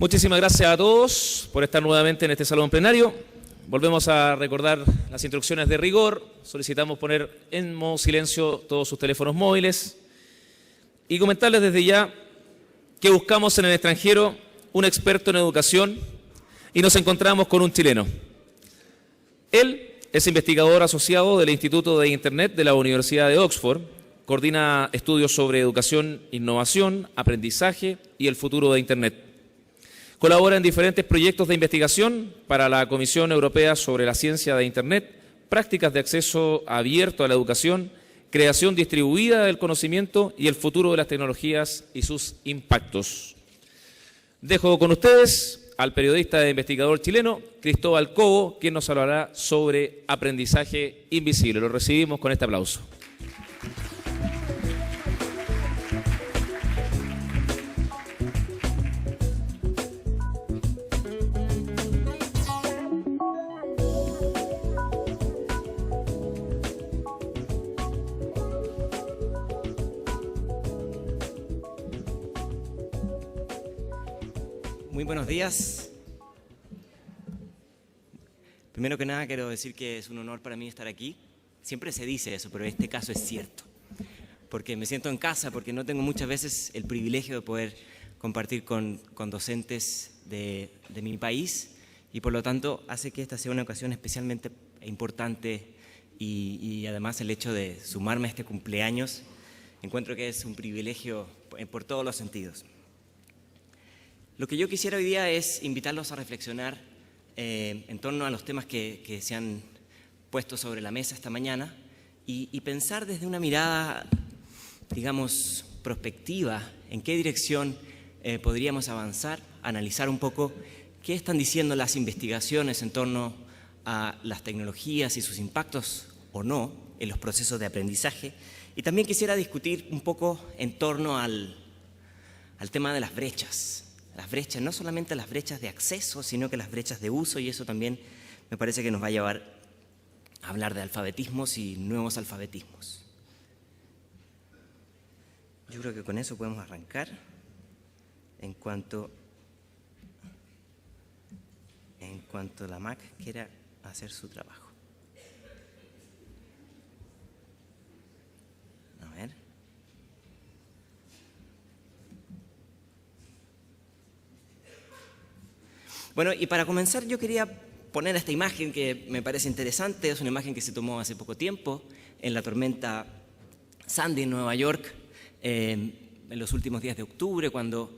Muchísimas gracias a todos por estar nuevamente en este salón plenario. Volvemos a recordar las instrucciones de rigor. Solicitamos poner en modo silencio todos sus teléfonos móviles y comentarles desde ya que buscamos en el extranjero un experto en educación y nos encontramos con un chileno. Él es investigador asociado del Instituto de Internet de la Universidad de Oxford, coordina estudios sobre educación, innovación, aprendizaje y el futuro de Internet. Colabora en diferentes proyectos de investigación para la Comisión Europea sobre la Ciencia de Internet, prácticas de acceso abierto a la educación, creación distribuida del conocimiento y el futuro de las tecnologías y sus impactos. Dejo con ustedes al periodista e investigador chileno Cristóbal Cobo, quien nos hablará sobre aprendizaje invisible. Lo recibimos con este aplauso. Muy buenos días. Primero que nada quiero decir que es un honor para mí estar aquí. Siempre se dice eso, pero en este caso es cierto. Porque me siento en casa, porque no tengo muchas veces el privilegio de poder compartir con docentes de mi país y por lo tanto hace que esta sea una ocasión especialmente importante y además el hecho de sumarme a este cumpleaños encuentro que es un privilegio por todos los sentidos. Lo que yo quisiera hoy día es invitarlos a reflexionar en torno a los temas que se han puesto sobre la mesa esta mañana y pensar desde una mirada, digamos, prospectiva, en qué dirección podríamos avanzar, analizar un poco qué están diciendo las investigaciones en torno a las tecnologías y sus impactos o no en los procesos de aprendizaje. Y también quisiera discutir un poco en torno al tema de las brechas. Las brechas, no solamente las brechas de acceso, sino que las brechas de uso, y eso también me parece que nos va a llevar a hablar de alfabetismos y nuevos alfabetismos. Yo creo que con eso podemos arrancar en cuanto la Mac quiera hacer su trabajo. A ver. Bueno, y para comenzar yo quería poner esta imagen que me parece interesante. Es una imagen que se tomó hace poco tiempo en la tormenta Sandy en Nueva York, en los últimos días de octubre, cuando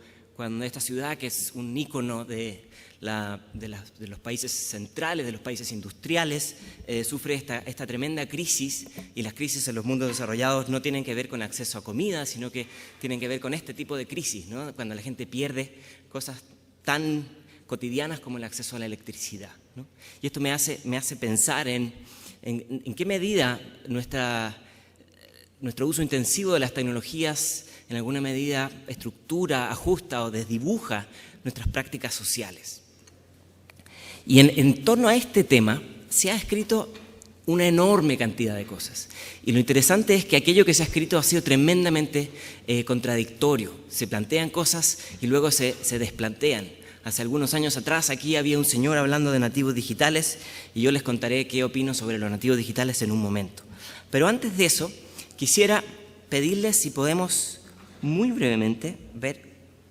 esta ciudad, que es un ícono de los países centrales, de los países industriales, sufre esta tremenda crisis. Y las crisis en los mundos desarrollados no tienen que ver con acceso a comida, sino que tienen que ver con este tipo de crisis, ¿no? Cuando la gente pierde cosas tan cotidianas como el acceso a la electricidad, ¿no? Y esto me hace pensar en qué medida nuestro uso intensivo de las tecnologías en alguna medida estructura, ajusta o desdibuja nuestras prácticas sociales. Y en torno a este tema se ha escrito una enorme cantidad de cosas. Y lo interesante es que aquello que se ha escrito ha sido tremendamente contradictorio. Se plantean cosas y luego se desplantean. Hace algunos años atrás aquí había un señor hablando de nativos digitales y yo les contaré qué opino sobre los nativos digitales en un momento. Pero antes de eso, quisiera pedirles si podemos muy brevemente ver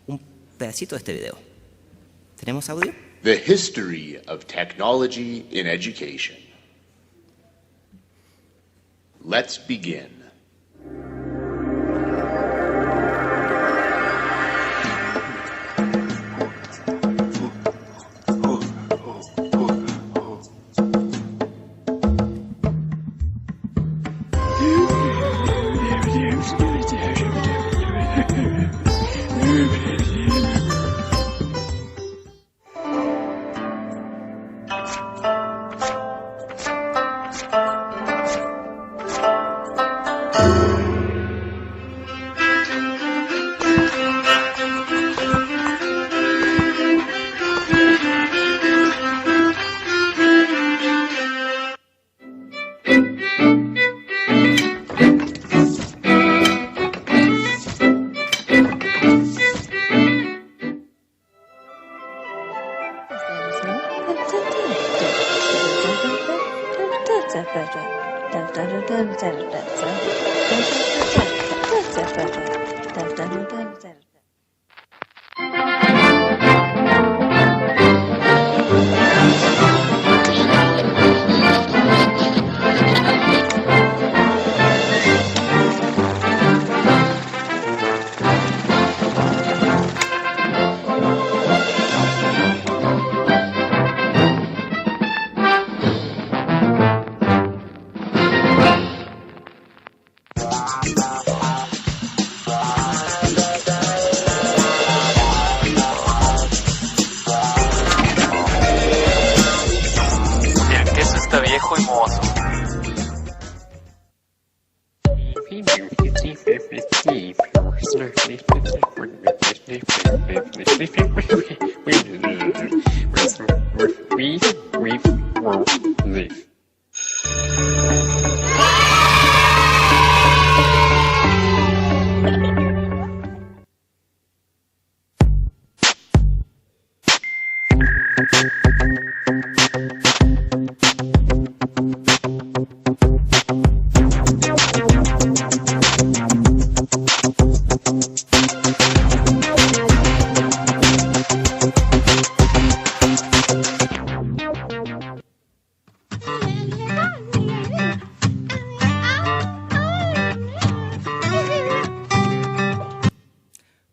un pedacito de este video. ¿Tenemos audio? The history of technology in education. Let's begin.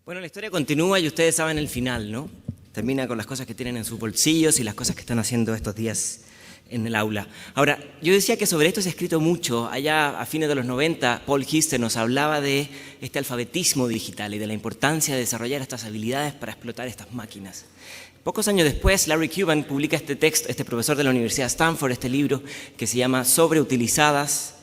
Bueno, la historia continúa y ustedes saben el final, ¿no? Termina con las cosas que tienen en sus bolsillos y las cosas que están haciendo estos días en el aula. Ahora, yo decía que sobre esto se ha escrito mucho. Allá a fines de los 90, Paul Hister nos hablaba de este alfabetismo digital y de la importancia de desarrollar estas habilidades para explotar estas máquinas. Pocos años después, Larry Cuban publica este texto, este profesor de la Universidad de Stanford, este libro que se llama Sobrevendidas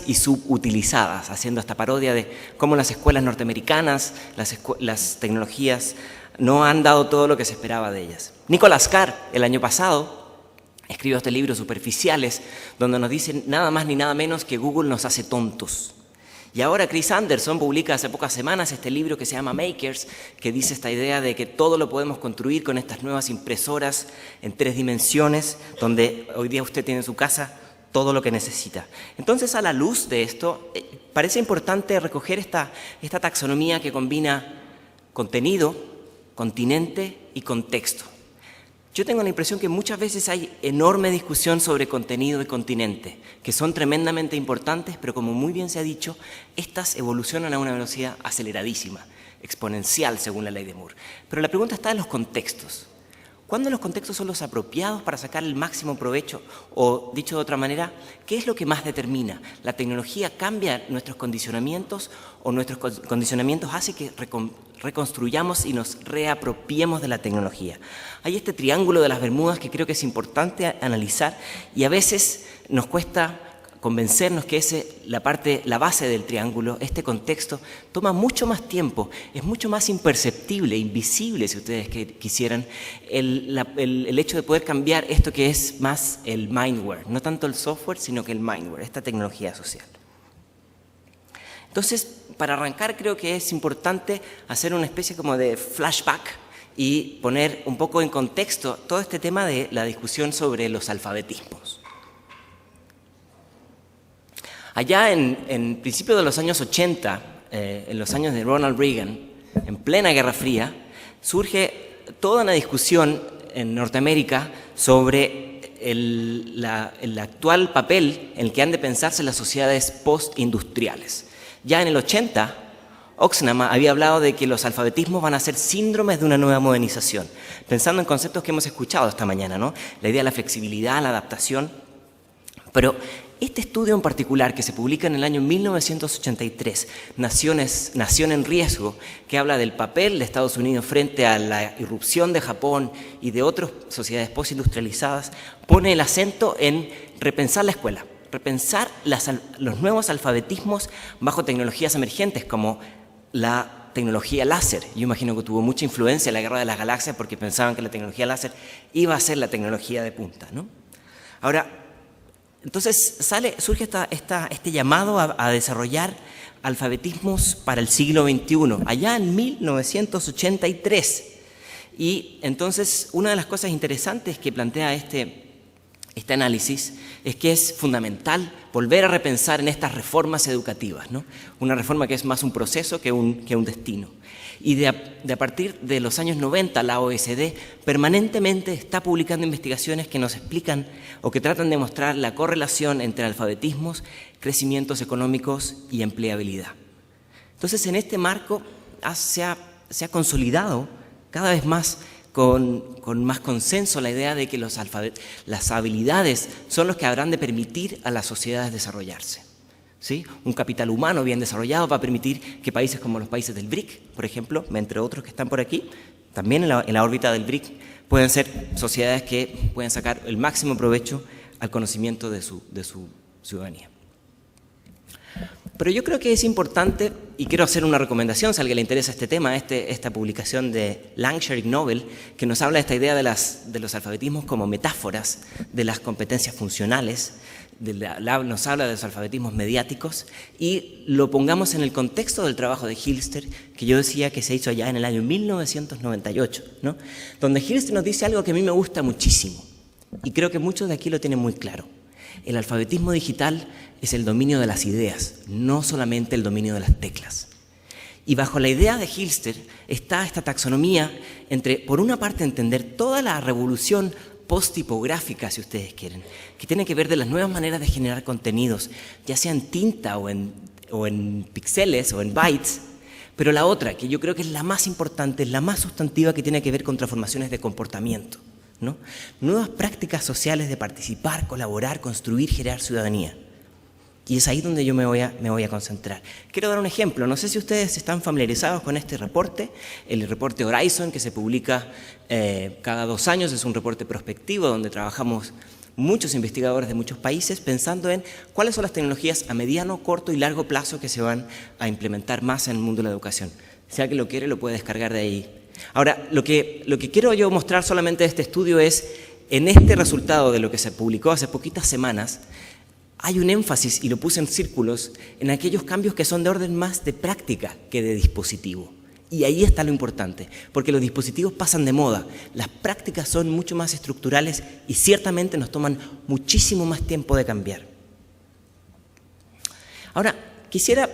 y subutilizadas, haciendo esta parodia de cómo las escuelas norteamericanas, las tecnologías, no han dado todo lo que se esperaba de ellas. Nicholas Carr, el año pasado, escribió este libro, Superficiales, donde nos dice nada más ni nada menos que Google nos hace tontos. Y ahora Chris Anderson publica hace pocas semanas este libro que se llama Makers, que dice esta idea de que todo lo podemos construir con estas nuevas impresoras en 3 dimensiones, donde hoy día usted tiene en su casa todo lo que necesita. Entonces, a la luz de esto, parece importante recoger esta taxonomía que combina contenido, continente y contexto. Yo tengo la impresión que muchas veces hay enorme discusión sobre contenido y continente, que son tremendamente importantes, pero como muy bien se ha dicho, estas evolucionan a una velocidad aceleradísima, exponencial según la ley de Moore. Pero la pregunta está en los contextos. ¿Cuándo los contextos son los apropiados para sacar el máximo provecho? O, dicho de otra manera, ¿qué es lo que más determina? ¿La tecnología cambia nuestros condicionamientos o nuestros condicionamientos hace que reconstruyamos y nos reapropiemos de la tecnología? Hay este triángulo de las Bermudas que creo que es importante analizar y a veces nos cuesta convencernos que la base del triángulo, este contexto, toma mucho más tiempo, es mucho más imperceptible, invisible, si ustedes quisieran, el hecho de poder cambiar esto que es más el mindware, no tanto el software, sino que el mindware, esta tecnología social. Entonces, para arrancar, creo que es importante hacer una especie como de flashback y poner un poco en contexto todo este tema de la discusión sobre los alfabetismos. Allá en principios de los años 80, en los años de Ronald Reagan, en plena Guerra Fría, surge toda una discusión en Norteamérica sobre el actual papel en el que han de pensarse las sociedades postindustriales. Ya en el 80, Oxnam había hablado de que los alfabetismos van a ser síndromes de una nueva modernización, pensando en conceptos que hemos escuchado esta mañana, ¿no? La idea de la flexibilidad, la adaptación. Pero este estudio en particular, que se publica en el año 1983, Nación en Riesgo, que habla del papel de Estados Unidos frente a la irrupción de Japón y de otras sociedades postindustrializadas, pone el acento en repensar la escuela, repensar los nuevos alfabetismos bajo tecnologías emergentes como la tecnología láser. Yo imagino que tuvo mucha influencia en la Guerra de las Galaxias porque pensaban que la tecnología láser iba a ser la tecnología de punta, ¿no? Ahora, entonces surge este llamado a desarrollar alfabetismos para el siglo XXI, allá en 1983. Y entonces una de las cosas interesantes que plantea este análisis es que es fundamental volver a repensar en estas reformas educativas, ¿no? Una reforma que es más un proceso que un destino. Y de a partir de los años 90, la OECD permanentemente está publicando investigaciones que nos explican o que tratan de mostrar la correlación entre alfabetismos, crecimientos económicos y empleabilidad. Entonces, en este marco se ha consolidado cada vez más con más consenso la idea de que las habilidades son los que habrán de permitir a las sociedades desarrollarse. ¿Sí? Un capital humano bien desarrollado va a permitir que países como los países del BRIC, por ejemplo, entre otros que están por aquí, también en la órbita del BRIC, pueden ser sociedades que pueden sacar el máximo provecho al conocimiento de su ciudadanía. Pero yo creo que es importante, Y quiero hacer una recomendación, si a alguien le interesa este tema, esta publicación de Langsher y Knobel, que nos habla de esta idea de los alfabetismos como metáforas de las competencias funcionales, nos habla de los alfabetismos mediáticos, y lo pongamos en el contexto del trabajo de Hilster, que yo decía que se hizo allá en el año 1998, ¿no? Donde Hilster nos dice algo que a mí me gusta muchísimo, y creo que muchos de aquí lo tienen muy claro. El alfabetismo digital es el dominio de las ideas, no solamente el dominio de las teclas. Y bajo la idea de Hilster está esta taxonomía entre, por una parte, entender toda la revolución post-tipográfica, si ustedes quieren, que tiene que ver de las nuevas maneras de generar contenidos, ya sea en tinta o en píxeles o en bytes, pero la otra, que yo creo que es la más importante, la más sustantiva, que tiene que ver con transformaciones de comportamiento, ¿no? Nuevas prácticas sociales de participar, colaborar, construir, generar ciudadanía. Y es ahí donde yo me voy a concentrar. Quiero dar un ejemplo. No sé si ustedes están familiarizados con este reporte, el reporte Horizon, que se publica cada 2 años. Es un reporte prospectivo donde trabajamos muchos investigadores de muchos países pensando en cuáles son las tecnologías a mediano, corto y largo plazo que se van a implementar más en el mundo de la educación. Si alguien lo quiere, lo puede descargar de ahí. Ahora, lo que quiero yo mostrar solamente de este estudio es, en este resultado de lo que se publicó hace poquitas semanas, hay un énfasis, y lo puse en círculos, en aquellos cambios que son de orden más de práctica que de dispositivo. Y ahí está lo importante, porque los dispositivos pasan de moda, las prácticas son mucho más estructurales y ciertamente nos toman muchísimo más tiempo de cambiar. Ahora, quisiera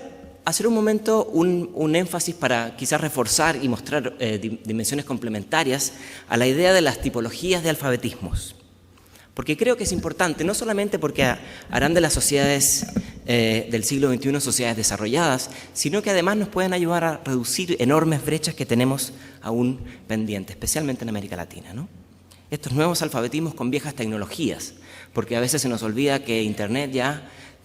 hacer un momento un énfasis para quizás reforzar y mostrar dimensiones complementarias a la idea de las tipologías de alfabetismos. Porque creo que es importante, no solamente porque harán de las sociedades del siglo XXI sociedades desarrolladas, sino que además nos pueden ayudar a reducir enormes brechas que tenemos aún pendientes, especialmente en América Latina, ¿no? Estos nuevos alfabetismos con viejas tecnologías, porque a veces se nos olvida que Internet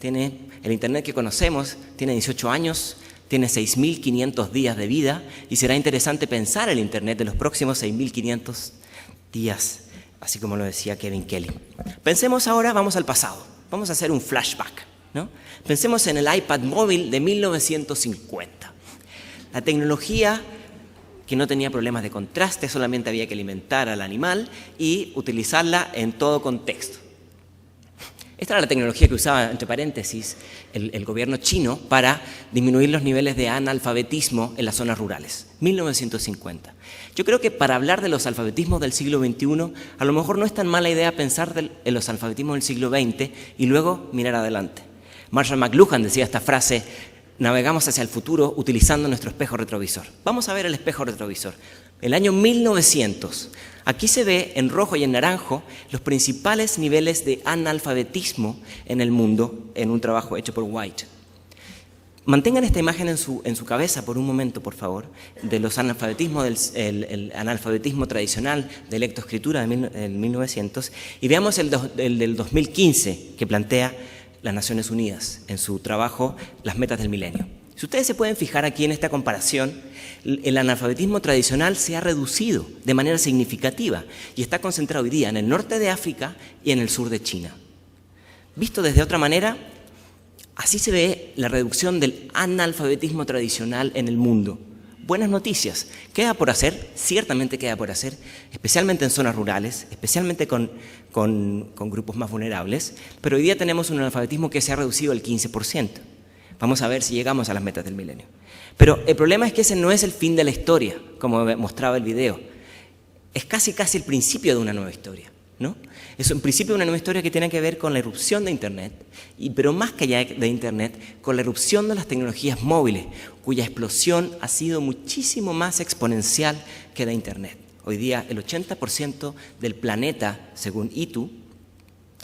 el Internet que conocemos tiene 18 años, tiene 6.500 días de vida, y será interesante pensar el Internet de los próximos 6.500 días, así como lo decía Kevin Kelly. Pensemos ahora, vamos al pasado, vamos a hacer un flashback, ¿no? Pensemos en el iPad móvil de 1950. La tecnología que no tenía problemas de contraste, solamente había que alimentar al animal y utilizarla en todo contexto. Esta era la tecnología que usaba, entre paréntesis, el gobierno chino para disminuir los niveles de analfabetismo en las zonas rurales. 1950. Yo creo que para hablar de los alfabetismos del siglo XXI, a lo mejor no es tan mala idea pensar en los alfabetismos del siglo XX y luego mirar adelante. Marshall McLuhan decía esta frase: navegamos hacia el futuro utilizando nuestro espejo retrovisor. Vamos a ver el espejo retrovisor. El año 1900. Aquí se ve en rojo y en naranjo los principales niveles de analfabetismo en el mundo en un trabajo hecho por White. Mantengan esta imagen en su cabeza por un momento, por favor, de los analfabetismos, el analfabetismo tradicional de lectoescritura del 1900, y veamos el del 2015 que plantea las Naciones Unidas en su trabajo Las Metas del Milenio. Si ustedes se pueden fijar aquí en esta comparación, el analfabetismo tradicional se ha reducido de manera significativa y está concentrado hoy día en el norte de África y en el sur de China. Visto desde otra manera, así se ve la reducción del analfabetismo tradicional en el mundo. Buenas noticias. Queda por hacer, ciertamente queda por hacer, especialmente en zonas rurales, especialmente con grupos más vulnerables, pero hoy día tenemos un analfabetismo que se ha reducido al 15%. Vamos a ver si llegamos a las metas del milenio. Pero el problema es que ese no es el fin de la historia, como mostraba el video. Es casi el principio de una nueva historia, ¿no? Es un principio de una nueva historia que tiene que ver con la irrupción de Internet, pero más que allá de Internet, con la irrupción de las tecnologías móviles, cuya explosión ha sido muchísimo más exponencial que de Internet. Hoy día el 80% del planeta, según ITU,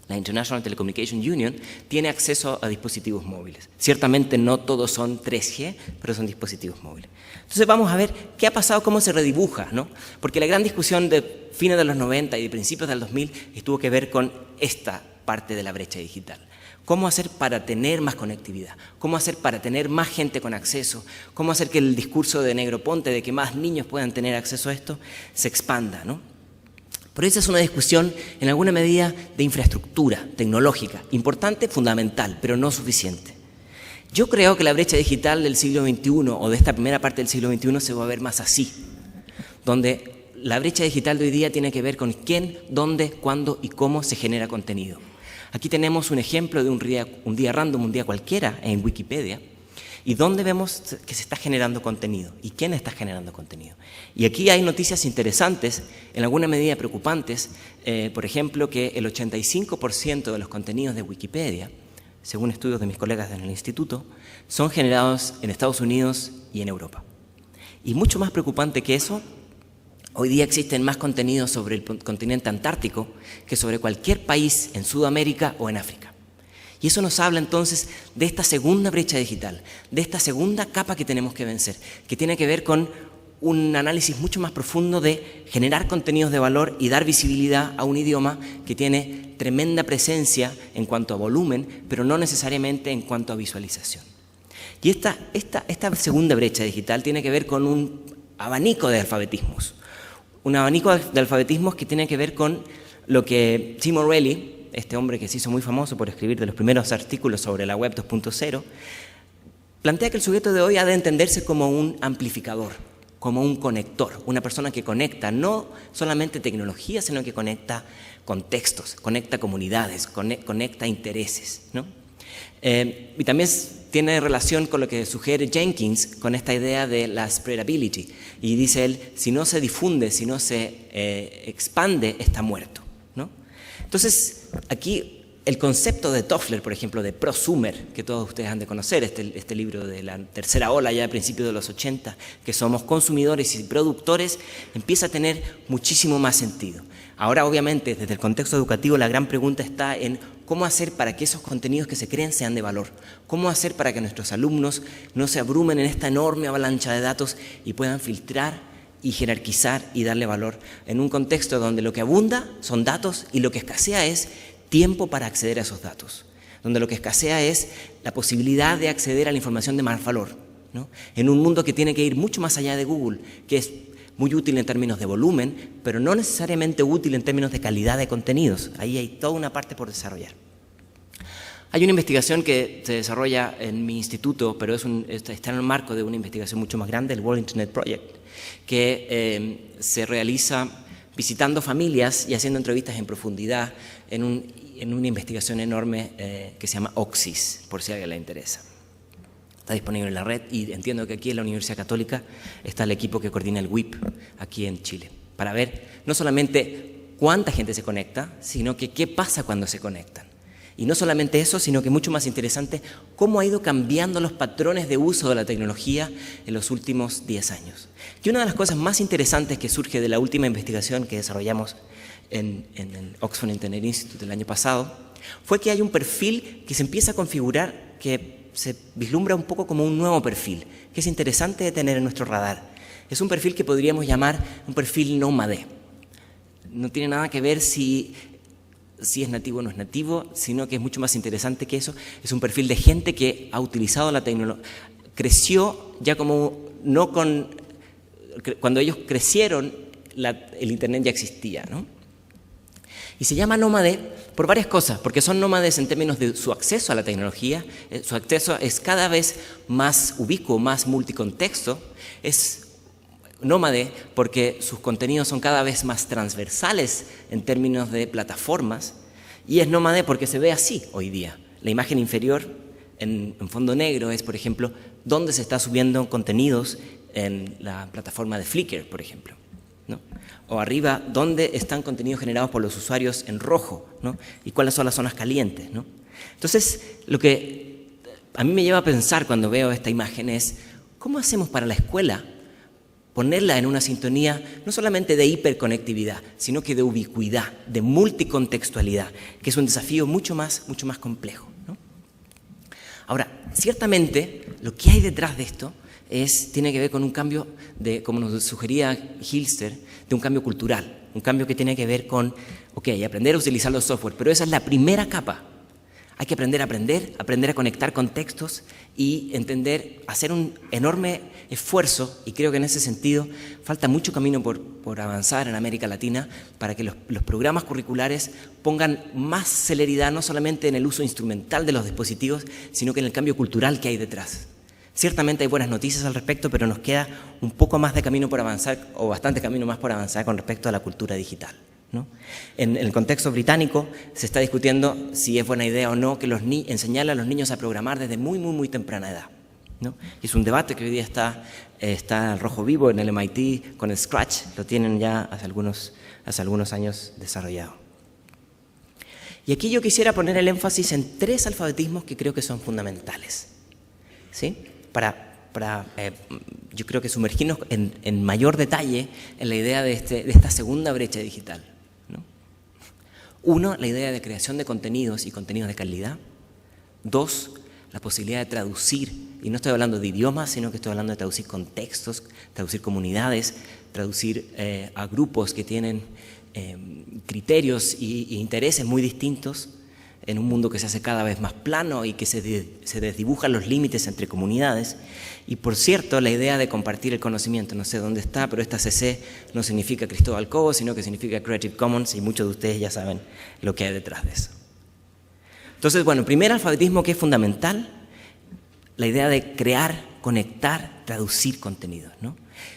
la International Telecommunication Union, tiene acceso a dispositivos móviles. Ciertamente no todos son 3G, pero son dispositivos móviles. Entonces vamos a ver qué ha pasado, cómo se redibuja, ¿no? Porque la gran discusión de fines de los 90 y de principios del 2000 estuvo que ver con esta parte de la brecha digital. ¿Cómo hacer para tener más conectividad? ¿Cómo hacer para tener más gente con acceso? ¿Cómo hacer que el discurso de Negroponte de que más niños puedan tener acceso a esto se expanda, ¿no? Pero esa es una discusión en alguna medida de infraestructura tecnológica, importante, fundamental, pero no suficiente. Yo creo que la brecha digital del siglo XXI o de esta primera parte del siglo XXI se va a ver más así, donde la brecha digital de hoy día tiene que ver con quién, dónde, cuándo y cómo se genera contenido. Aquí tenemos un ejemplo de un día random, un día cualquiera en Wikipedia, y dónde vemos que se está generando contenido y quién está generando contenido. Y aquí hay noticias interesantes, en alguna medida preocupantes, por ejemplo, que el 85% de los contenidos de Wikipedia, según estudios de mis colegas en el instituto, son generados en Estados Unidos y en Europa. Y mucho más preocupante que eso, hoy día existen más contenidos sobre el continente antártico que sobre cualquier país en Sudamérica o en África. Y eso nos habla entonces de esta segunda brecha digital, de esta segunda capa que tenemos que vencer, que tiene que ver con un análisis mucho más profundo de generar contenidos de valor y dar visibilidad a un idioma que tiene tremenda presencia en cuanto a volumen, pero no necesariamente en cuanto a visualización. Y esta segunda brecha digital tiene que ver con un abanico de alfabetismos. Un abanico de alfabetismos que tiene que ver con lo que Tim O'Reilly, este hombre que se hizo muy famoso por escribir de los primeros artículos sobre la web 2.0, plantea que el sujeto de hoy ha de entenderse como un amplificador, como un conector, una persona que conecta no solamente tecnología, sino que conecta contextos, conecta comunidades, conecta intereses, ¿no? Y también tiene relación con lo que sugiere Jenkins con esta idea de la spreadability. Y dice él, si no se difunde, si no se expande, está muerto, ¿no? Entonces, aquí el concepto de Toffler, por ejemplo, de prosumer, que todos ustedes han de conocer, este libro de la tercera ola ya a principios de los 80, que somos consumidores y productores, empieza a tener muchísimo más sentido. Ahora, obviamente, desde el contexto educativo, la gran pregunta está en cómo hacer para que esos contenidos que se creen sean de valor. Cómo hacer para que nuestros alumnos no se abrumen en esta enorme avalancha de datos y puedan filtrar y jerarquizar y darle valor en un contexto donde lo que abunda son datos y lo que escasea es tiempo para acceder a esos datos, donde lo que escasea es la posibilidad de acceder a la información de más valor, ¿no? En un mundo que tiene que ir mucho más allá de Google, que es muy útil en términos de volumen, pero no necesariamente útil en términos de calidad de contenidos. Ahí hay toda una parte por desarrollar. Hay una investigación que se desarrolla en mi instituto, pero está en el marco de una investigación mucho más grande, el World Internet Project, que se realiza visitando familias y haciendo entrevistas en profundidad en una investigación enorme que se llama OXIS, por si a alguien le interesa. Está disponible en la red y entiendo que aquí en la Universidad Católica está el equipo que coordina el WIP aquí en Chile, para ver no solamente cuánta gente se conecta, sino que qué pasa cuando se conectan. Y no solamente eso, sino que mucho más interesante, cómo ha ido cambiando los patrones de uso de la tecnología en los últimos 10 años. Y una de las cosas más interesantes que surge de la última investigación que desarrollamos en el Oxford Internet Institute el año pasado, fue que hay un perfil que se empieza a configurar que se vislumbra un poco como un nuevo perfil, que es interesante de tener en nuestro radar. Es un perfil que podríamos llamar un perfil nómade. No tiene nada que ver si es nativo o no es nativo, sino que es mucho más interesante que eso. Es un perfil de gente que ha utilizado la tecnología, creció ya cuando ellos crecieron, el Internet ya existía, ¿no? Y se llama nómade por varias cosas, porque son nómades en términos de su acceso a la tecnología, su acceso es cada vez más ubicuo, más multicontexto, es nómade porque sus contenidos son cada vez más transversales en términos de plataformas, y es nómade porque se ve así hoy día. La imagen inferior en fondo negro es, por ejemplo, dónde se está subiendo contenidos en la plataforma de Flickr, por ejemplo, ¿no? O arriba, dónde están contenidos generados por los usuarios en rojo, ¿no? Y cuáles son las zonas calientes, ¿no? Entonces, lo que a mí me lleva a pensar cuando veo esta imagen es, ¿cómo hacemos para la escuela ponerla en una sintonía no solamente de hiperconectividad, sino que de ubicuidad, de multicontextualidad, que es un desafío mucho más complejo, ¿no? Ahora, ciertamente, lo que hay detrás de esto tiene que ver con un cambio, como nos sugería Hilster, de un cambio cultural, un cambio que tiene que ver con, aprender a utilizar los software, pero esa es la primera capa. Hay que aprender a conectar contextos y entender, hacer un enorme esfuerzo, y creo que en ese sentido falta mucho camino por avanzar en América Latina para que los programas curriculares pongan más celeridad no solamente en el uso instrumental de los dispositivos, sino que en el cambio cultural que hay detrás. Ciertamente hay buenas noticias al respecto, pero nos queda un poco más de camino por avanzar, o bastante camino más por avanzar con respecto a la cultura digital, ¿no? En el contexto británico se está discutiendo si es buena idea o no que enseñarle a los niños a programar desde muy temprana edad, ¿no? Y es un debate que hoy día está al rojo vivo en el MIT con el Scratch, lo tienen ya hace algunos años desarrollado. Y aquí yo quisiera poner el énfasis en 3 alfabetismos que creo que son fundamentales, ¿sí? Yo creo que sumergirnos en mayor detalle en la idea de esta segunda brecha digital, ¿no? 1, la idea de creación de contenidos y contenidos de calidad. 2, la posibilidad de traducir, y no estoy hablando de idiomas, sino que estoy hablando de traducir contextos, traducir comunidades, traducir a grupos que tienen criterios e intereses muy distintos, en un mundo que se hace cada vez más plano y que se desdibujan los límites entre comunidades. Y por cierto, la idea de compartir el conocimiento, no sé dónde está, pero esta CC no significa Cristóbal Cobo, sino que significa Creative Commons, y muchos de ustedes ya saben lo que hay detrás de eso. Entonces, bueno, primer alfabetismo que es fundamental, la idea de crear, conectar, traducir contenidos, ¿no?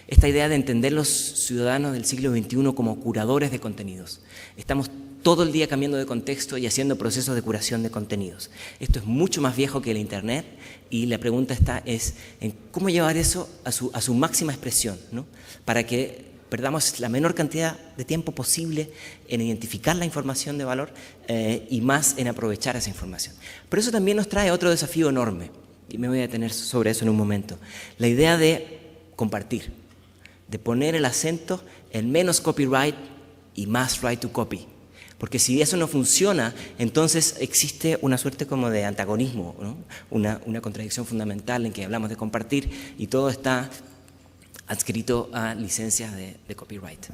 Esta idea de entender los ciudadanos del siglo XXI como curadores de contenidos. Estamos todo el día cambiando de contexto y haciendo procesos de curación de contenidos. Esto es mucho más viejo que el Internet, y la pregunta es en cómo llevar eso a su máxima expresión, ¿no? Para que perdamos la menor cantidad de tiempo posible en identificar la información de valor y más en aprovechar esa información. Pero eso también nos trae otro desafío enorme, y me voy a detener sobre eso en un momento. La idea de compartir, de poner el acento en menos copyright y más right to copy. Porque si eso no funciona, entonces existe una suerte como de antagonismo, ¿no? Una contradicción fundamental en que hablamos de compartir y todo está adscrito a licencias de copyright.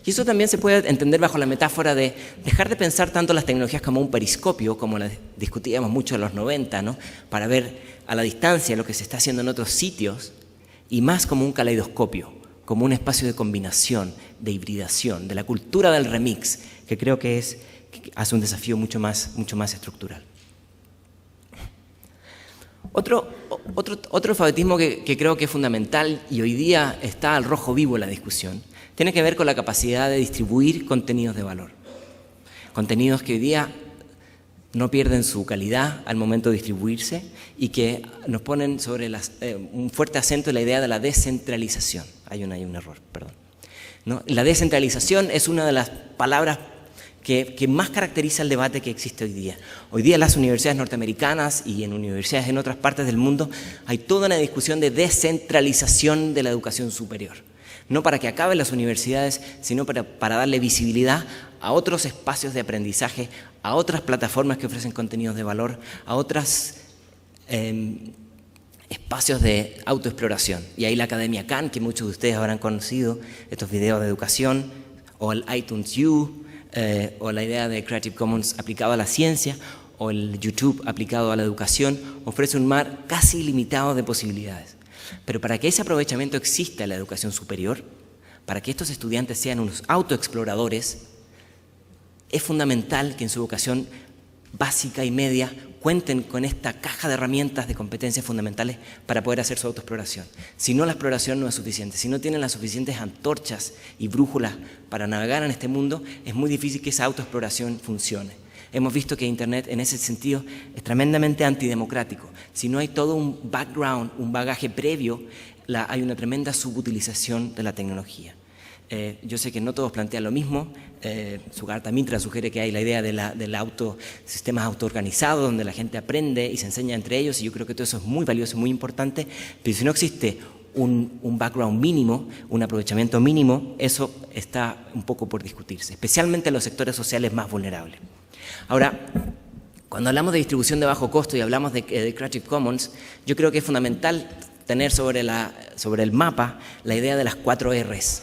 Y eso también se puede entender bajo la metáfora de dejar de pensar tanto las tecnologías como un periscopio, como las discutíamos mucho en los 90, ¿no? Para ver a la distancia lo que se está haciendo en otros sitios, y más como un caleidoscopio, como un espacio de combinación, de hibridación, de la cultura del remix, que creo que hace un desafío mucho más estructural. Otro alfabetismo que creo que es fundamental y hoy día está al rojo vivo en la discusión, tiene que ver con la capacidad de distribuir contenidos de valor. Contenidos que hoy día no pierden su calidad al momento de distribuirse y que nos ponen sobre un fuerte acento en la idea de la descentralización. Hay un error, perdón, ¿no? La descentralización es una de las palabras que más caracteriza el debate que existe hoy día. Hoy día en las universidades norteamericanas y en universidades en otras partes del mundo hay toda una discusión de descentralización de la educación superior. No para que acaben las universidades, sino para darle visibilidad a otros espacios de aprendizaje, a otras plataformas que ofrecen contenidos de valor, a otros espacios de autoexploración. Y ahí la Academia Khan, que muchos de ustedes habrán conocido, estos videos de educación, o el iTunes U, o la idea de Creative Commons aplicado a la ciencia, o el YouTube aplicado a la educación, ofrece un mar casi ilimitado de posibilidades. Pero para que ese aprovechamiento exista en la educación superior, para que estos estudiantes sean unos autoexploradores, es fundamental que en su educación básica y media cuenten con esta caja de herramientas de competencias fundamentales para poder hacer su autoexploración. Si no, la exploración no es suficiente. Si no tienen las suficientes antorchas y brújulas para navegar en este mundo, es muy difícil que esa autoexploración funcione. Hemos visto que Internet en ese sentido es tremendamente antidemocrático. Si no hay todo un background, un bagaje previo, hay una tremenda subutilización de la tecnología. Yo sé que no todos plantean lo mismo. Sugata Mitra sugiere que hay la idea de sistemas autoorganizados donde la gente aprende y se enseña entre ellos, y yo creo que todo eso es muy valioso, muy importante, pero si no existe un background mínimo, un aprovechamiento mínimo, eso está un poco por discutirse, especialmente en los sectores sociales más vulnerables. Ahora, cuando hablamos de distribución de bajo costo y hablamos de Creative Commons, yo creo que es fundamental tener sobre el mapa la idea de las 4 Rs.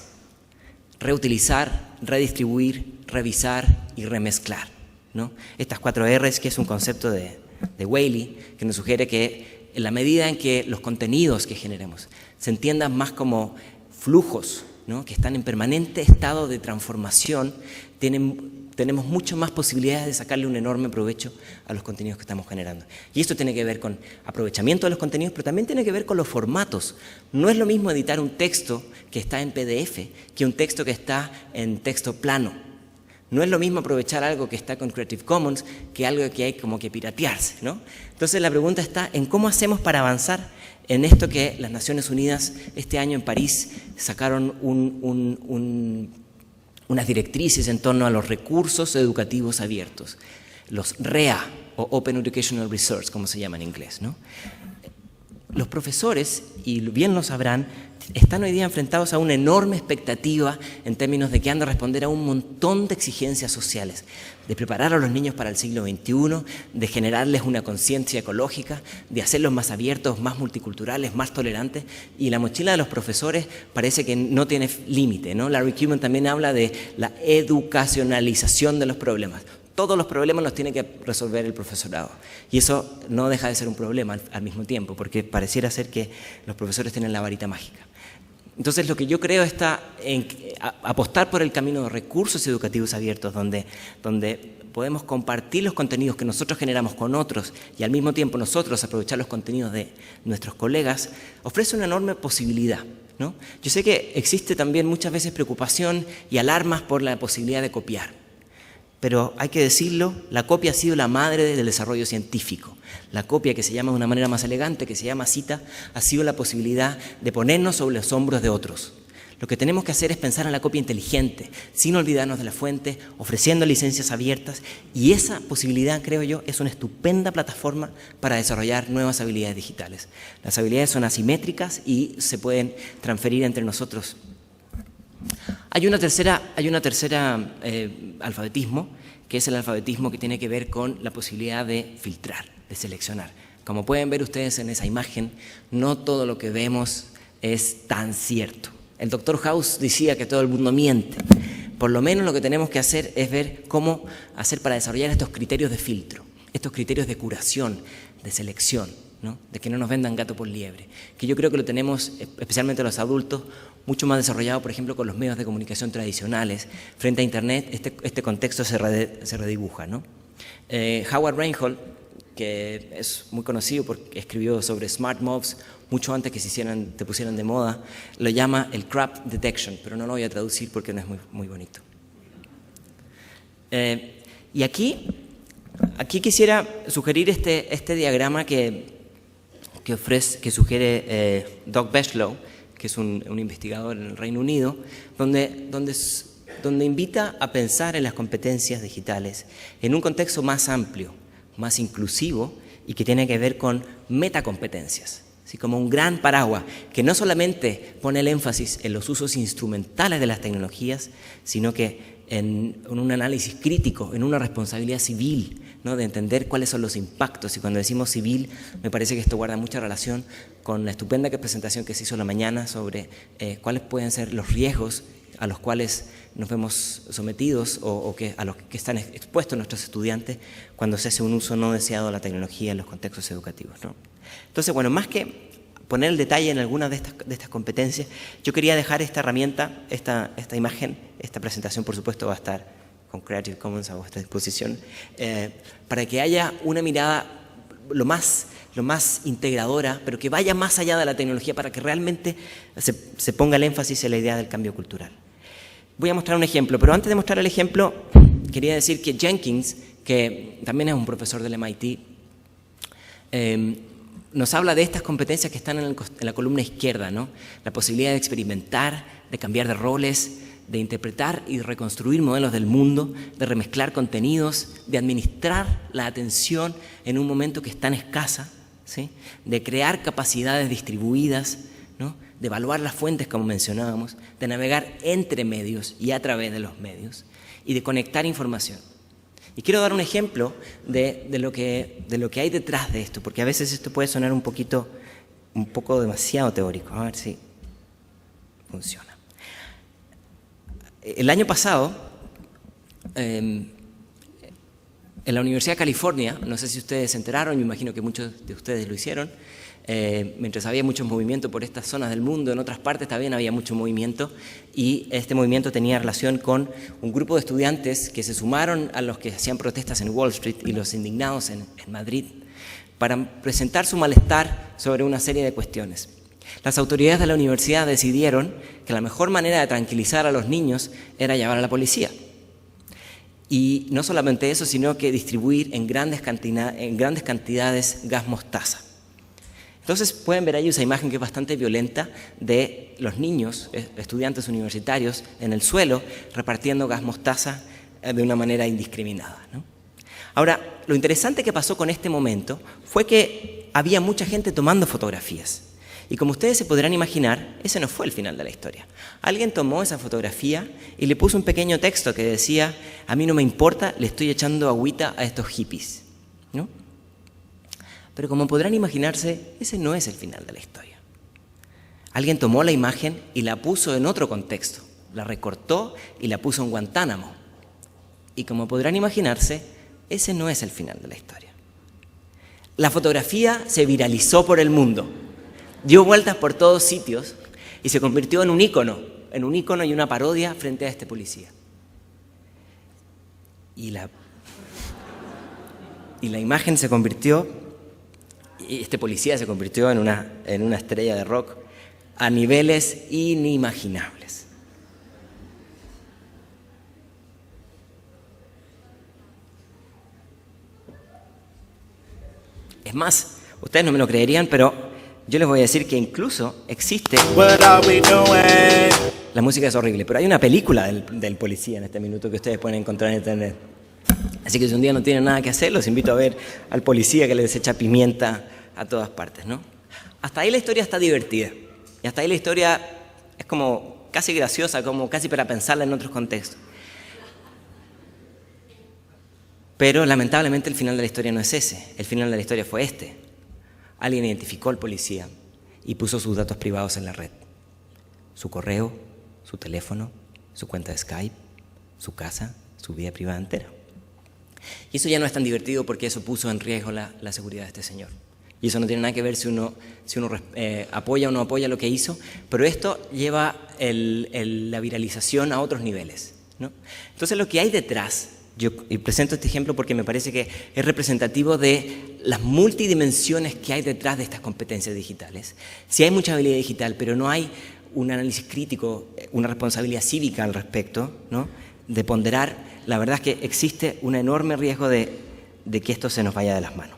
Reutilizar, redistribuir, revisar y remezclar, ¿no? Estas 4 Rs, que es un concepto de de Whaley, que nos sugiere que en la medida en que los contenidos que generemos se entiendan más como flujos, ¿no?, que están en permanente estado de transformación, tenemos mucho más posibilidades de sacarle un enorme provecho a los contenidos que estamos generando. Y esto tiene que ver con aprovechamiento de los contenidos, pero también tiene que ver con los formatos. No es lo mismo editar un texto que está en PDF que un texto que está en texto plano. No es lo mismo aprovechar algo que está con Creative Commons que algo que hay como que piratearse, ¿no? Entonces la pregunta está en cómo hacemos para avanzar en esto que las Naciones Unidas este año en París sacaron unas directrices en torno a los recursos educativos abiertos, los REA o Open Educational Resource, como se llama en inglés, ¿no? Los profesores, y bien lo sabrán, están hoy día enfrentados a una enorme expectativa en términos de que han de responder a un montón de exigencias sociales, de preparar a los niños para el siglo XXI, de generarles una conciencia ecológica, de hacerlos más abiertos, más multiculturales, más tolerantes, y la mochila de los profesores parece que no tiene límite, ¿no? Larry Cuban también habla de la educacionalización de los problemas. Todos los problemas los tiene que resolver el profesorado. Y eso no deja de ser un problema al mismo tiempo, porque pareciera ser que los profesores tienen la varita mágica. Entonces, lo que yo creo está en apostar por el camino de recursos educativos abiertos, donde podemos compartir los contenidos que nosotros generamos con otros y al mismo tiempo nosotros aprovechar los contenidos de nuestros colegas, ofrece una enorme posibilidad, ¿no? Yo sé que existe también muchas veces preocupación y alarmas por la posibilidad de copiar. Pero hay que decirlo, la copia ha sido la madre del desarrollo científico. La copia, que se llama de una manera más elegante, que se llama cita, ha sido la posibilidad de ponernos sobre los hombros de otros. Lo que tenemos que hacer es pensar en la copia inteligente, sin olvidarnos de la fuente, ofreciendo licencias abiertas, y esa posibilidad, creo yo, es una estupenda plataforma para desarrollar nuevas habilidades digitales. Las habilidades son asimétricas y se pueden transferir entre nosotros. Hay una tercera alfabetismo, que es el alfabetismo que tiene que ver con la posibilidad de filtrar, de seleccionar. Como pueden ver ustedes en esa imagen, no todo lo que vemos es tan cierto. El Dr. House decía que todo el mundo miente. Por lo menos lo que tenemos que hacer es ver cómo hacer para desarrollar estos criterios de filtro, estos criterios de curación, de selección, ¿no? De que no nos vendan gato por liebre, que yo creo que lo tenemos, especialmente los adultos, mucho más desarrollado, por ejemplo, con los medios de comunicación tradicionales. Frente a Internet, este contexto se redibuja, ¿no? Howard Reinhold, que es muy conocido porque escribió sobre smart mobs mucho antes que se pusieran de moda, lo llama el crap detection, pero no lo voy a traducir porque no es muy bonito. Y aquí quisiera sugerir este diagrama que sugiere Doug Beshlow, que es un investigador en el Reino Unido, donde invita a pensar en las competencias digitales en un contexto más amplio, más inclusivo y que tiene que ver con metacompetencias, así como un gran paraguas que no solamente pone el énfasis en los usos instrumentales de las tecnologías, sino que en un análisis crítico, en una responsabilidad civil, ¿no? De entender cuáles son los impactos. Y cuando decimos civil, me parece que esto guarda mucha relación con la estupenda presentación que se hizo la mañana sobre cuáles pueden ser los riesgos a los cuales nos vemos sometidos o a los que están expuestos nuestros estudiantes cuando se hace un uso no deseado de la tecnología en los contextos educativos, ¿no? Entonces, bueno, más que poner el detalle en algunas de estas competencias, yo quería dejar esta herramienta, esta imagen, esta presentación, por supuesto, va a estar con Creative Commons a vuestra disposición, para que haya una mirada lo más integradora, pero que vaya más allá de la tecnología para que realmente se ponga el énfasis en la idea del cambio cultural. Voy a mostrar un ejemplo, pero antes de mostrar el ejemplo, quería decir que Jenkins, que también es un profesor del MIT, nos habla de estas competencias que están en la columna izquierda, ¿no? La posibilidad de experimentar, de cambiar de roles, de interpretar y reconstruir modelos del mundo, de remezclar contenidos, de administrar la atención en un momento que es tan escasa, ¿sí? De crear capacidades distribuidas, ¿no? De evaluar las fuentes, como mencionábamos, de navegar entre medios y a través de los medios y de conectar información. Y quiero dar un ejemplo de lo que hay detrás de esto, porque a veces esto puede sonar un poco demasiado teórico. A ver si funciona. El año pasado En la Universidad de California, no sé si ustedes se enteraron, me imagino que muchos de ustedes lo hicieron, mientras había mucho movimiento por estas zonas del mundo, en otras partes también había mucho movimiento, y este movimiento tenía relación con un grupo de estudiantes que se sumaron a los que hacían protestas en Wall Street y los indignados en Madrid para presentar su malestar sobre una serie de cuestiones. Las autoridades de la universidad decidieron que la mejor manera de tranquilizar a los niños era llamar a la policía. Y no solamente eso, sino que distribuir en grandes cantidades gas mostaza. Entonces pueden ver ahí esa imagen que es bastante violenta de los niños, estudiantes universitarios, en el suelo repartiendo gas mostaza de una manera indiscriminada, ¿no? Ahora, lo interesante que pasó con este momento fue que había mucha gente tomando fotografías. Y como ustedes se podrán imaginar, ese no fue el final de la historia. Alguien tomó esa fotografía y le puso un pequeño texto que decía: a mí no me importa, le estoy echando agüita a estos hippies, ¿no? Pero como podrán imaginarse, ese no es el final de la historia. Alguien tomó la imagen y la puso en otro contexto, la recortó y la puso en Guantánamo. Y como podrán imaginarse, ese no es el final de la historia. La fotografía se viralizó por el mundo, dio vueltas por todos sitios y se convirtió en un ícono y una parodia frente a este policía. Y la imagen se convirtió, y este policía se convirtió en una estrella de rock a niveles inimaginables. Es más, ustedes no me lo creerían, pero yo les voy a decir que incluso existe... La música es horrible, pero hay una película del policía en este minuto que ustedes pueden encontrar en internet. Así que si un día no tienen nada que hacer, los invito a ver al policía que les echa pimienta a todas partes, ¿no? Hasta ahí la historia está divertida. Y hasta ahí la historia es como casi graciosa, como casi para pensarla en otros contextos. Pero lamentablemente el final de la historia no es ese. El final de la historia fue este. Alguien identificó al policía y puso sus datos privados en la red. Su correo, su teléfono, su cuenta de Skype, su casa, su vida privada entera. Y eso ya no es tan divertido porque eso puso en riesgo la seguridad de este señor. Y eso no tiene nada que ver si uno apoya o no apoya lo que hizo, pero esto lleva la viralización a otros niveles, ¿no? Entonces lo que hay detrás, y presento este ejemplo porque me parece que es representativo de las multidimensiones que hay detrás de estas competencias digitales. Sí hay mucha habilidad digital, pero no hay un análisis crítico, una responsabilidad cívica al respecto, ¿no? De ponderar. La verdad es que existe un enorme riesgo de que esto se nos vaya de las manos.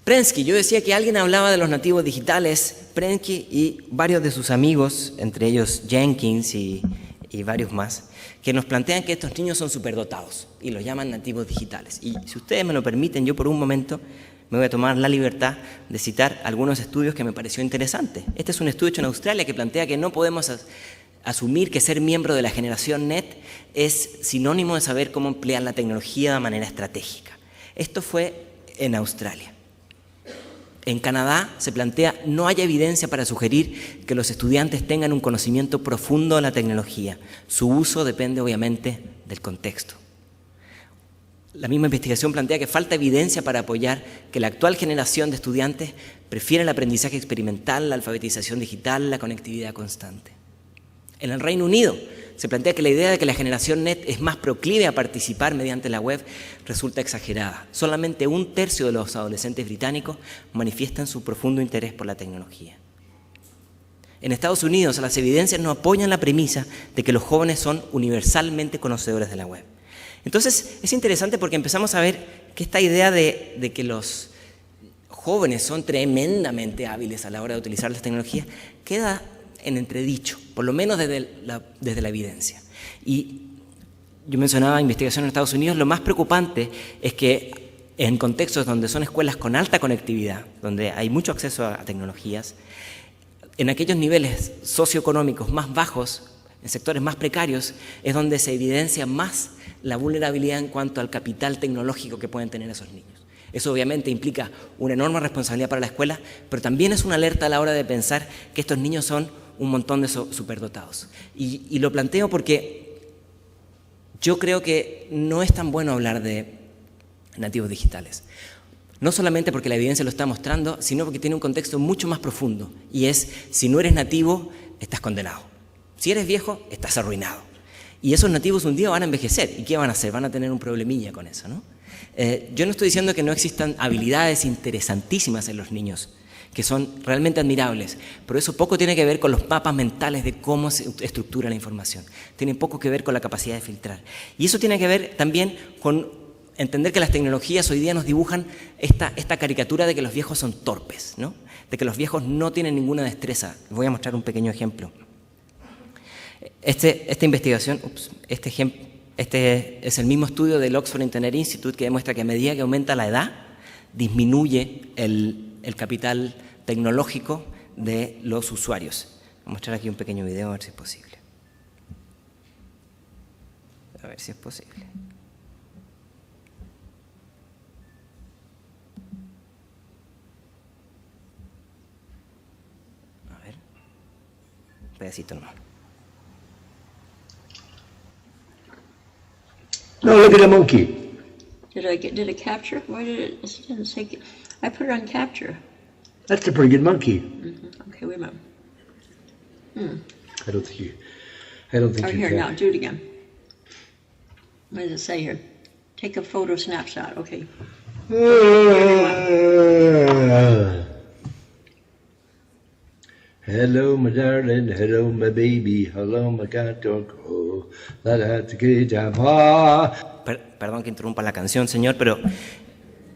Prensky, yo decía que alguien hablaba de los nativos digitales. Prensky y varios de sus amigos, entre ellos Jenkins y varios más, que nos plantean que estos niños son superdotados y los llaman nativos digitales. Y si ustedes me lo permiten, yo por un momento me voy a tomar la libertad de citar algunos estudios que me pareció interesante. Este es un estudio hecho en Australia que plantea que no podemos asumir que ser miembro de la generación NET es sinónimo de saber cómo emplear la tecnología de manera estratégica. Esto fue en Australia. En Canadá se plantea no hay evidencia para sugerir que los estudiantes tengan un conocimiento profundo de la tecnología. Su uso depende obviamente del contexto. La misma investigación plantea que falta evidencia para apoyar que la actual generación de estudiantes prefiere el aprendizaje experimental, la alfabetización digital, la conectividad constante. En el Reino Unido se plantea que la idea de que la generación NET es más proclive a participar mediante la web resulta exagerada. Solamente 1/3 de los adolescentes británicos manifiestan su profundo interés por la tecnología. En Estados Unidos, las evidencias no apoyan la premisa de que los jóvenes son universalmente conocedores de la web. Entonces, es interesante porque empezamos a ver que esta idea de que los jóvenes son tremendamente hábiles a la hora de utilizar las tecnologías queda en entredicho, por lo menos desde la evidencia. Y yo mencionaba investigación en Estados Unidos, lo más preocupante es que en contextos donde son escuelas con alta conectividad, donde hay mucho acceso a tecnologías, en aquellos niveles socioeconómicos más bajos, en sectores más precarios, es donde se evidencia más la vulnerabilidad en cuanto al capital tecnológico que pueden tener esos niños. Eso obviamente implica una enorme responsabilidad para la escuela, pero también es una alerta a la hora de pensar que estos niños son un montón de superdotados. Y lo planteo porque Yo creo que no es tan bueno hablar de nativos digitales. No solamente porque la evidencia lo está mostrando, sino porque tiene un contexto mucho más profundo. Y es, si no eres nativo, estás condenado. Si eres viejo, estás arruinado. Y esos nativos un día van a envejecer. ¿Y qué van a hacer? Van a tener un problemilla con eso, ¿no? Yo no estoy diciendo que no existan habilidades interesantísimas en los niños, que son realmente admirables, pero eso poco tiene que ver con los mapas mentales de cómo se estructura la información. Tiene poco que ver con la capacidad de filtrar. Y eso tiene que ver también con entender que las tecnologías hoy día nos dibujan esta caricatura de que los viejos son torpes, ¿no? De que los viejos no tienen ninguna destreza. Voy a mostrar un pequeño ejemplo. Esta investigación, este es el mismo estudio del Oxford Internet Institute que demuestra que a medida que aumenta la edad, disminuye el capital tecnológico de los usuarios. Voy a mostrar aquí un pequeño video a ver si es posible. A ver si es posible. A ver. Un pedacito nomás. No, look at the monkey. Did it capture? Why did it didn't say? I put it on capture. That's a pretty good monkey. Okay, wait a minute. I don't think you. I don't think Oh, you here can. now, do it again. What does it say here? Take a photo snapshot. Okay. Hello, my darling. Hello, my baby. Hello, my cat dog. Oh, Perdón que interrumpa la canción, señor, pero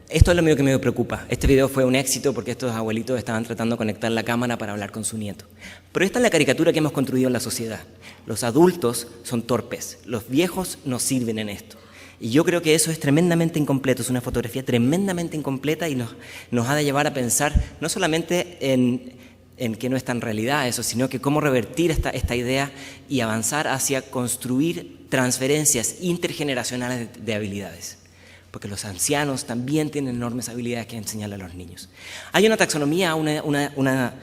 esto es lo mío que me preocupa. Este video fue un éxito porque estos abuelitos estaban tratando de conectar la cámara para hablar con su nieto. Pero esta es la caricatura que hemos construido en la sociedad. Los adultos son torpes, los viejos no sirven en esto. Y yo creo que eso es tremendamente incompleto, es una fotografía tremendamente incompleta y nos ha de llevar a pensar no solamente en que no está en realidad eso, sino que cómo revertir esta idea y avanzar hacia construir transferencias intergeneracionales de habilidades. Porque los ancianos también tienen enormes habilidades que enseñarle a los niños. Hay una taxonomía, una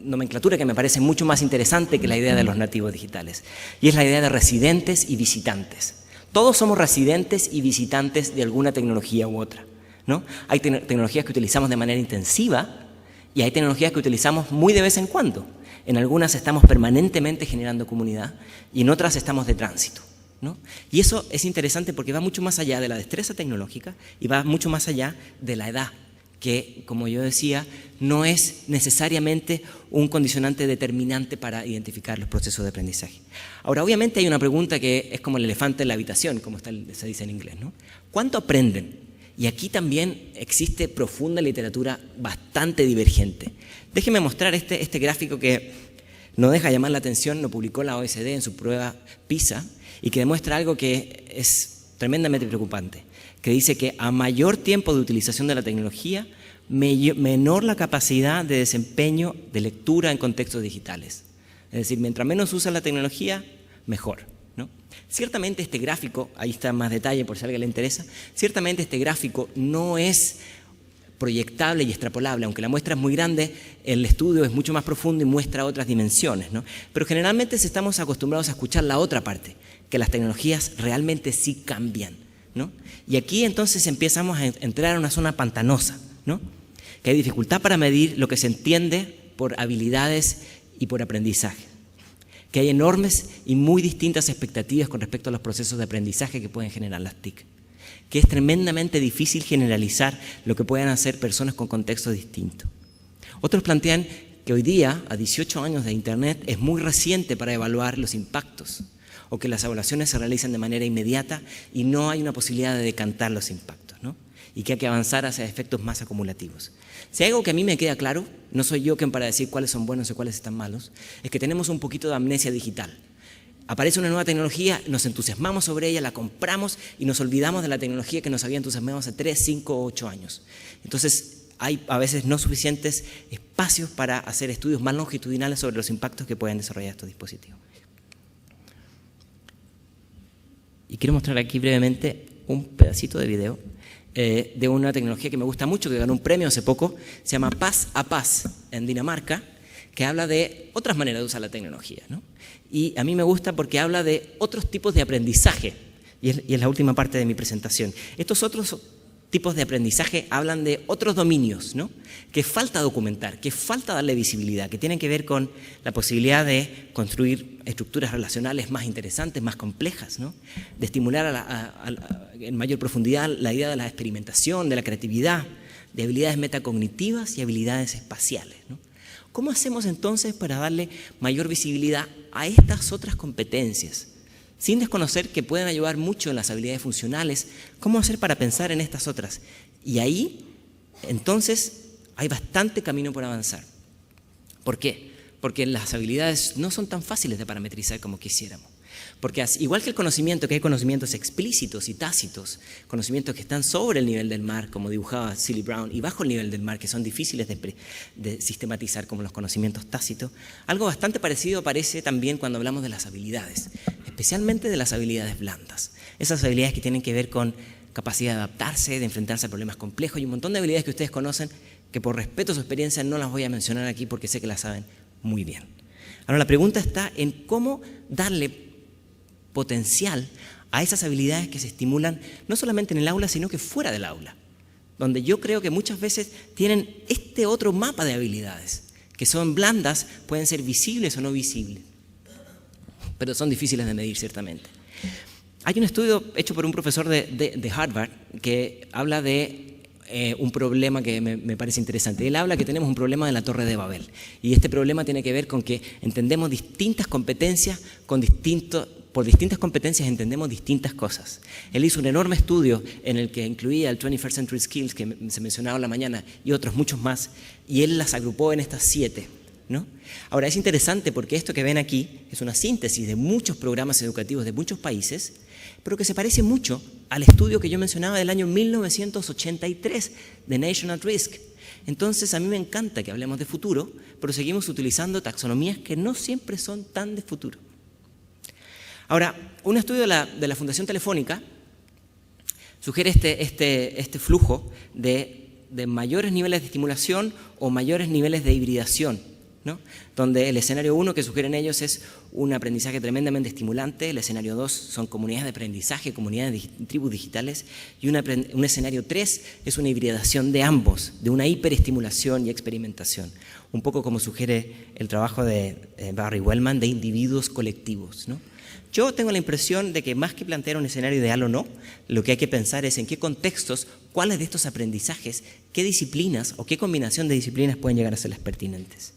nomenclatura que me parece mucho más interesante que la idea de los nativos digitales, y es la idea de residentes y visitantes. Todos somos residentes y visitantes de alguna tecnología u otra, ¿no? Hay tecnologías que utilizamos de manera intensiva y hay tecnologías que utilizamos muy de vez en cuando. En algunas estamos permanentemente generando comunidad y en otras estamos de tránsito, ¿no? Y eso es interesante porque va mucho más allá de la destreza tecnológica y va mucho más allá de la edad, que, como yo decía, no es necesariamente un condicionante determinante para identificar los procesos de aprendizaje. Ahora, obviamente hay una pregunta que es como el elefante en la habitación, como se dice en inglés, ¿no? ¿Cuánto aprenden? Y aquí también existe profunda literatura bastante divergente. Déjeme mostrar este gráfico que no deja de llamar la atención, lo publicó la OECD en su prueba PISA y que demuestra algo que es tremendamente preocupante, que dice que a mayor tiempo de utilización de la tecnología, menor la capacidad de desempeño de lectura en contextos digitales. Es decir, mientras menos usa la tecnología, mejor, ¿no? Ciertamente este gráfico, ahí está más detalle por si a alguien le interesa, ciertamente este gráfico no es proyectable y extrapolable, aunque la muestra es muy grande, el estudio es mucho más profundo y muestra otras dimensiones, ¿no? Pero generalmente estamos acostumbrados a escuchar la otra parte, que las tecnologías realmente sí cambian, ¿no? Y aquí entonces empezamos a entrar a una zona pantanosa, ¿no? Que hay dificultad para medir lo que se entiende por habilidades y por aprendizaje, que hay enormes y muy distintas expectativas con respecto a los procesos de aprendizaje que pueden generar las TIC, que es tremendamente difícil generalizar lo que pueden hacer personas con contextos distintos. Otros plantean que hoy día, a 18 años de Internet, es muy reciente para evaluar los impactos, o que las evaluaciones se realizan de manera inmediata y no hay una posibilidad de decantar los impactos, ¿no? Y que hay que avanzar hacia efectos más acumulativos. Si hay algo que a mí me queda claro, no soy yo quien para decir cuáles son buenos y cuáles están malos, es que tenemos un poquito de amnesia digital. Aparece una nueva tecnología, nos entusiasmamos sobre ella, la compramos y nos olvidamos de la tecnología que nos había entusiasmado hace 3, 5 o 8 años. Entonces, hay a veces no suficientes espacios para hacer estudios más longitudinales sobre los impactos que pueden desarrollar estos dispositivos. Y quiero mostrar aquí brevemente un pedacito de video de una tecnología que me gusta mucho, que ganó un premio hace poco, se llama Paz a Paz en Dinamarca, que que habla de otras maneras de usar la tecnología, ¿no? Y a mí me gusta porque habla de otros tipos de aprendizaje, y es la última parte de mi presentación. Estos otros tipos de aprendizaje hablan de otros dominios, ¿no? Que falta documentar, que falta darle visibilidad, que tienen que ver con la posibilidad de construir estructuras relacionales más interesantes, más complejas, ¿no? De estimular en mayor profundidad la idea de la experimentación, de la creatividad, de habilidades metacognitivas y habilidades espaciales, ¿no? ¿Cómo hacemos entonces para darle mayor visibilidad a estas otras competencias? Sin desconocer que pueden ayudar mucho en las habilidades funcionales, ¿cómo hacer para pensar en estas otras? Y ahí, entonces, hay bastante camino por avanzar. ¿Por qué? Porque las habilidades no son tan fáciles de parametrizar como quisiéramos. Porque igual que el conocimiento, que hay conocimientos explícitos y tácitos, conocimientos que están sobre el nivel del mar, como dibujaba Celie Brown, y bajo el nivel del mar, que son difíciles de sistematizar como los conocimientos tácitos, algo bastante parecido aparece también cuando hablamos de las habilidades, especialmente de las habilidades blandas. Esas habilidades que tienen que ver con capacidad de adaptarse, de enfrentarse a problemas complejos y un montón de habilidades que ustedes conocen, que por respeto a su experiencia no las voy a mencionar aquí porque sé que las saben muy bien. Ahora la pregunta está en cómo darle potencial a esas habilidades que se estimulan no solamente en el aula, sino que fuera del aula, donde yo creo que muchas veces tienen este otro mapa de habilidades, que son blandas, pueden ser visibles o no visibles, pero son difíciles de medir ciertamente. Hay un estudio hecho por un profesor de Harvard que habla de un problema que me parece interesante. Él habla que tenemos un problema de la Torre de Babel, y este problema tiene que ver con que entendemos distintas competencias por distintas competencias entendemos distintas cosas. Él hizo un enorme estudio en el que incluía el 21st Century Skills, que se mencionaba en la mañana, y otros muchos más, y él las agrupó en estas 7, ¿no? Ahora, es interesante porque esto que ven aquí es una síntesis de muchos programas educativos de muchos países, pero que se parece mucho al estudio que yo mencionaba del año 1983 de Nation at Risk. Entonces, a mí me encanta que hablemos de futuro, pero seguimos utilizando taxonomías que no siempre son tan de futuro. Ahora, un estudio de la Fundación Telefónica sugiere este flujo de mayores niveles de estimulación o mayores niveles de hibridación, ¿no? Donde el escenario 1 que sugieren ellos es un aprendizaje tremendamente estimulante, el escenario 2 son comunidades de aprendizaje, comunidades de tribus digitales, y un escenario 3 es una hibridación de ambos, de una hiperestimulación y experimentación, un poco como sugiere el trabajo de Barry Wellman de individuos colectivos, ¿no? Yo tengo la impresión de que más que plantear un escenario ideal o no, lo que hay que pensar es en qué contextos, cuáles de estos aprendizajes, qué disciplinas o qué combinación de disciplinas pueden llegar a ser las pertinentes.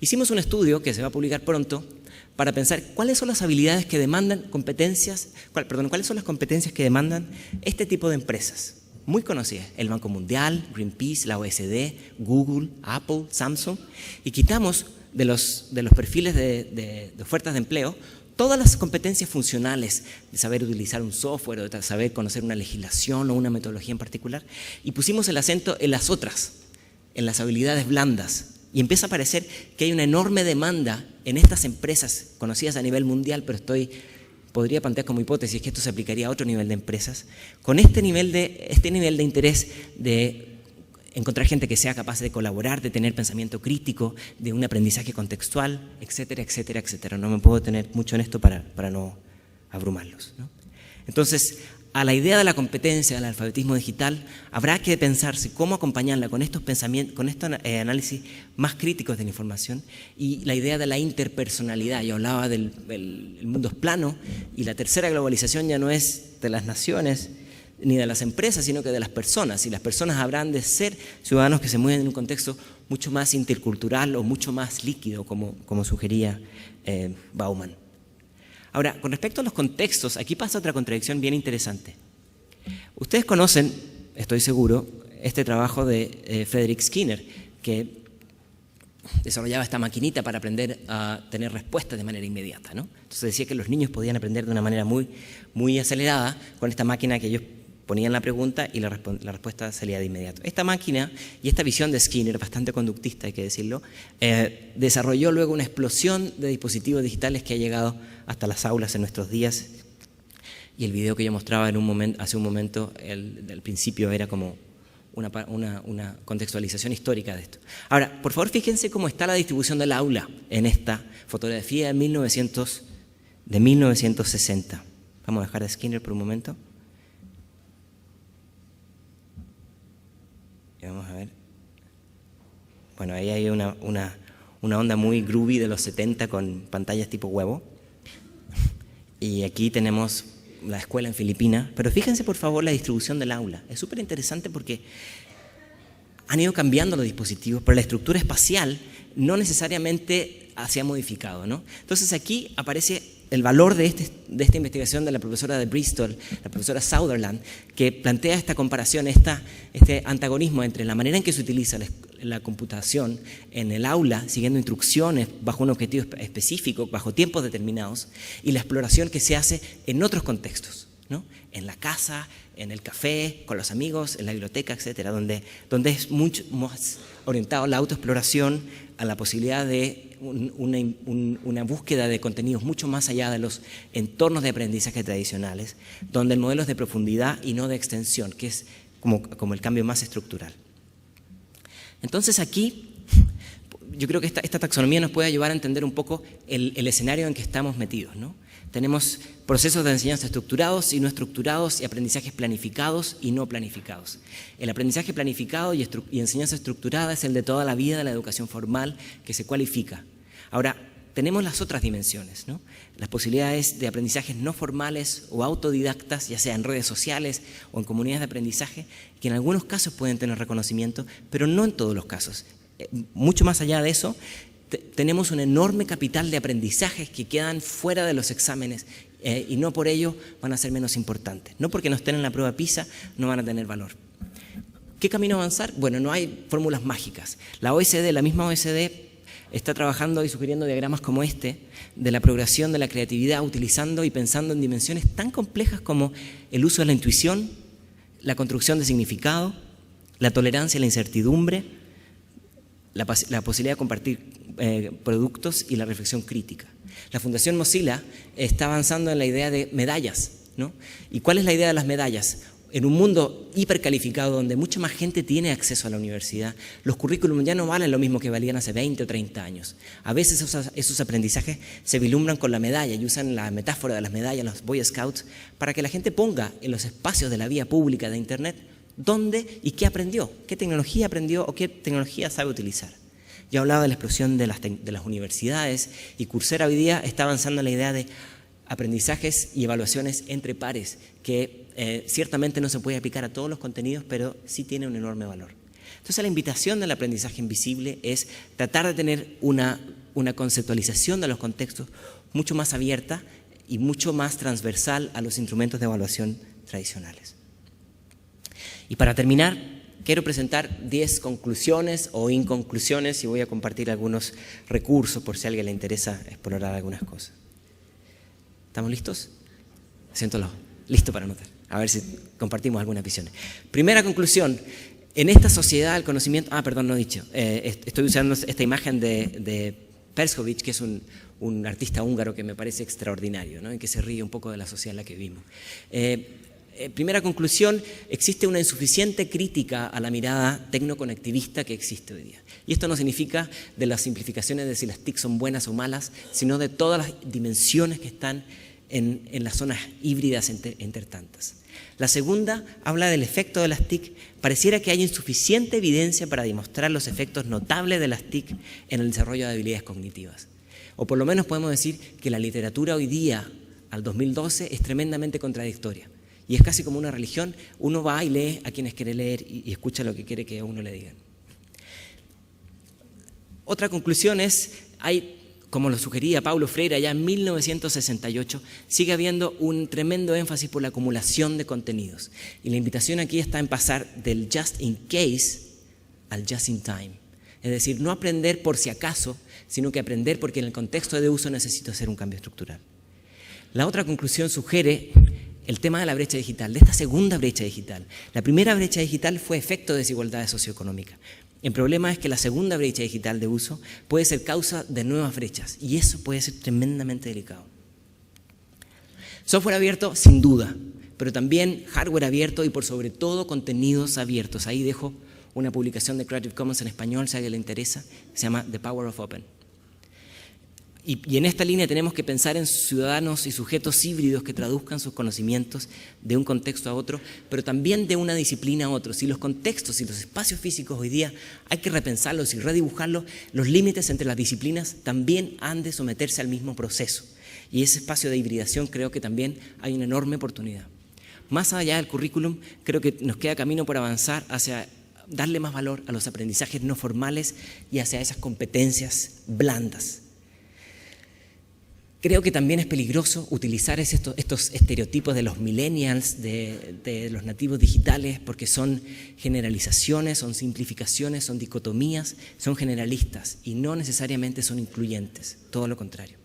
Hicimos un estudio que se va a publicar pronto para pensar cuáles son las habilidades que demandan cuáles son las competencias que demandan este tipo de empresas muy conocidas, el Banco Mundial, Greenpeace, la OECD, Google, Apple, Samsung, y quitamos de los perfiles de ofertas de empleo todas las competencias funcionales de saber utilizar un software o de saber conocer una legislación o una metodología en particular, y pusimos el acento en las otras, en las habilidades blandas. Y empieza a parecer que hay una enorme demanda en estas empresas conocidas a nivel mundial, pero podría plantear como hipótesis que esto se aplicaría a otro nivel de empresas, con este nivel de interés de encontrar gente que sea capaz de colaborar, de tener pensamiento crítico, de un aprendizaje contextual, etcétera, etcétera, etcétera. No me puedo detener mucho en esto para no abrumarlos, ¿no? Entonces, a la idea de la competencia del alfabetismo digital, habrá que pensarse cómo acompañarla con estos pensamientos, con estos análisis más críticos de la información, y la idea de la interpersonalidad. Yo hablaba del el mundo es plano, y la tercera globalización ya no es de las naciones ni de las empresas, sino que de las personas, y las personas habrán de ser ciudadanos que se mueven en un contexto mucho más intercultural o mucho más líquido, como sugería Bauman. Ahora, con respecto a los contextos, aquí pasa otra contradicción bien interesante. Ustedes conocen, estoy seguro, este trabajo de Frederick Skinner, que desarrollaba esta maquinita para aprender a tener respuestas de manera inmediata, ¿no? Entonces decía que los niños podían aprender de una manera muy, muy acelerada con esta máquina que ellos ponían la pregunta y la respuesta salía de inmediato. Esta máquina y esta visión de Skinner, bastante conductista hay que decirlo, desarrolló luego una explosión de dispositivos digitales que ha llegado hasta las aulas en nuestros días, y el video que yo mostraba hace un momento, al principio era como una contextualización histórica de esto. Ahora, por favor, fíjense cómo está la distribución del aula en esta fotografía de 1960. Vamos a dejar a Skinner por un momento. Y vamos a ver. Bueno, ahí hay una onda muy groovy de los 70 con pantallas tipo huevo. Y aquí tenemos la escuela en Filipinas. Pero fíjense, por favor, la distribución del aula. Es súper interesante porque han ido cambiando los dispositivos, pero la estructura espacial no necesariamente se ha modificado, ¿no? Entonces aquí aparece el valor de esta investigación de la profesora de Bristol, la profesora Sutherland, que plantea esta comparación, este antagonismo entre la manera en que se utiliza la computación en el aula, siguiendo instrucciones bajo un objetivo específico, bajo tiempos determinados, y la exploración que se hace en otros contextos, ¿no? En la casa, en el café, con los amigos, en la biblioteca, etcétera, donde es mucho más orientado a la autoexploración, a la posibilidad de una búsqueda de contenidos mucho más allá de los entornos de aprendizaje tradicionales, donde el modelo es de profundidad y no de extensión, que es como el cambio más estructural. Entonces aquí, yo creo que esta taxonomía nos puede ayudar a entender un poco el escenario en que estamos metidos, ¿no? Tenemos procesos de enseñanza estructurados y no estructurados y aprendizajes planificados y no planificados. El aprendizaje planificado y enseñanza estructurada es el de toda la vida de la educación formal que se cualifica. Ahora, tenemos las otras dimensiones, ¿no? Las posibilidades de aprendizajes no formales o autodidactas, ya sea en redes sociales o en comunidades de aprendizaje, que en algunos casos pueden tener reconocimiento, pero no en todos los casos. Mucho más allá de eso, tenemos un enorme capital de aprendizajes que quedan fuera de los exámenes y no por ello van a ser menos importantes. No porque no estén en la prueba PISA no van a tener valor. ¿Qué camino avanzar? Bueno, no hay fórmulas mágicas. La misma OECD, está trabajando y sugiriendo diagramas como este de la progresión de la creatividad, utilizando y pensando en dimensiones tan complejas como el uso de la intuición, la construcción de significado, la tolerancia a la incertidumbre, la posibilidad de compartir productos y la reflexión crítica. La Fundación Mozilla está avanzando en la idea de medallas, ¿no? ¿Y cuál es la idea de las medallas? En un mundo hipercalificado donde mucha más gente tiene acceso a la universidad, los currículums ya no valen lo mismo que valían hace 20 o 30 años. A veces esos aprendizajes se vislumbran con la medalla y usan la metáfora de las medallas, los Boy Scouts, para que la gente ponga en los espacios de la vía pública de Internet dónde y qué aprendió, qué tecnología aprendió o qué tecnología sabe utilizar. Yo hablaba de la explosión de las universidades y Coursera hoy día está avanzando en la idea de aprendizajes y evaluaciones entre pares que ciertamente no se puede aplicar a todos los contenidos, pero sí tiene un enorme valor. Entonces la invitación del aprendizaje invisible es tratar de tener una conceptualización de los contextos mucho más abierta y mucho más transversal a los instrumentos de evaluación tradicionales. Y para terminar, quiero presentar 10 conclusiones o inconclusiones y voy a compartir algunos recursos por si a alguien le interesa explorar algunas cosas. ¿Estamos listos? Siéntolo, listo para anotar. A ver si compartimos algunas visiones. Primera conclusión, en esta sociedad del conocimiento... perdón, no he dicho. Estoy usando esta imagen de Perskovich, que es un artista húngaro que me parece extraordinario, ¿no? Y que se ríe un poco de la sociedad en la que vivimos. Primera conclusión, existe una insuficiente crítica a la mirada tecnoconectivista que existe hoy día. Y esto no significa de las simplificaciones de si las TIC son buenas o malas, sino de todas las dimensiones que están en las zonas híbridas entre tantas. La segunda habla del efecto de las TIC. Pareciera que hay insuficiente evidencia para demostrar los efectos notables de las TIC en el desarrollo de habilidades cognitivas. O por lo menos podemos decir que la literatura hoy día, al 2012, es tremendamente contradictoria. Y es casi como una religión. Uno va y lee a quienes quiere leer y escucha lo que quiere que a uno le digan. Otra conclusión es, como lo sugería Paulo Freire allá en 1968, sigue habiendo un tremendo énfasis por la acumulación de contenidos. Y la invitación aquí está en pasar del just in case al just in time. Es decir, no aprender por si acaso, sino que aprender porque en el contexto de uso necesito hacer un cambio estructural. La otra conclusión sugiere el tema de la brecha digital, de esta segunda brecha digital. La primera brecha digital fue efecto de desigualdades socioeconómicas. El problema es que la segunda brecha digital de uso puede ser causa de nuevas brechas y eso puede ser tremendamente delicado. Software abierto, sin duda, pero también hardware abierto y por sobre todo contenidos abiertos. Ahí dejo una publicación de Creative Commons en español, si a alguien le interesa, se llama The Power of Open. Y en esta línea tenemos que pensar en ciudadanos y sujetos híbridos que traduzcan sus conocimientos de un contexto a otro, pero también de una disciplina a otro. Si los contextos y los espacios físicos hoy día hay que repensarlos y redibujarlos, los límites entre las disciplinas también han de someterse al mismo proceso. Y ese espacio de hibridación creo que también hay una enorme oportunidad. Más allá del currículum, creo que nos queda camino por avanzar hacia darle más valor a los aprendizajes no formales y hacia esas competencias blandas. Creo que también es peligroso utilizar estos estereotipos de los millennials, de los nativos digitales, porque son generalizaciones, son simplificaciones, son dicotomías, son generalistas y no necesariamente son incluyentes, todo lo contrario.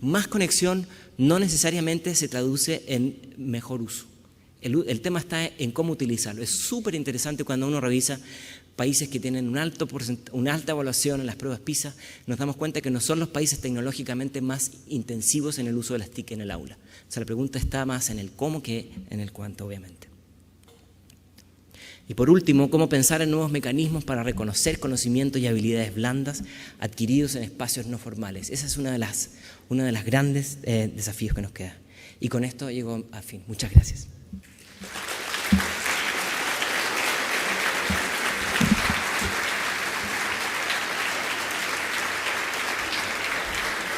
Más conexión no necesariamente se traduce en mejor uso. El tema está en cómo utilizarlo. Es súper interesante cuando uno revisa países que tienen una alta evaluación en las pruebas PISA, nos damos cuenta que no son los países tecnológicamente más intensivos en el uso de las TIC en el aula. O sea, la pregunta está más en el cómo que en el cuánto, obviamente. Y por último, cómo pensar en nuevos mecanismos para reconocer conocimientos y habilidades blandas adquiridos en espacios no formales. Esa es una de las grandes desafíos que nos queda. Y con esto llego a fin. Muchas gracias.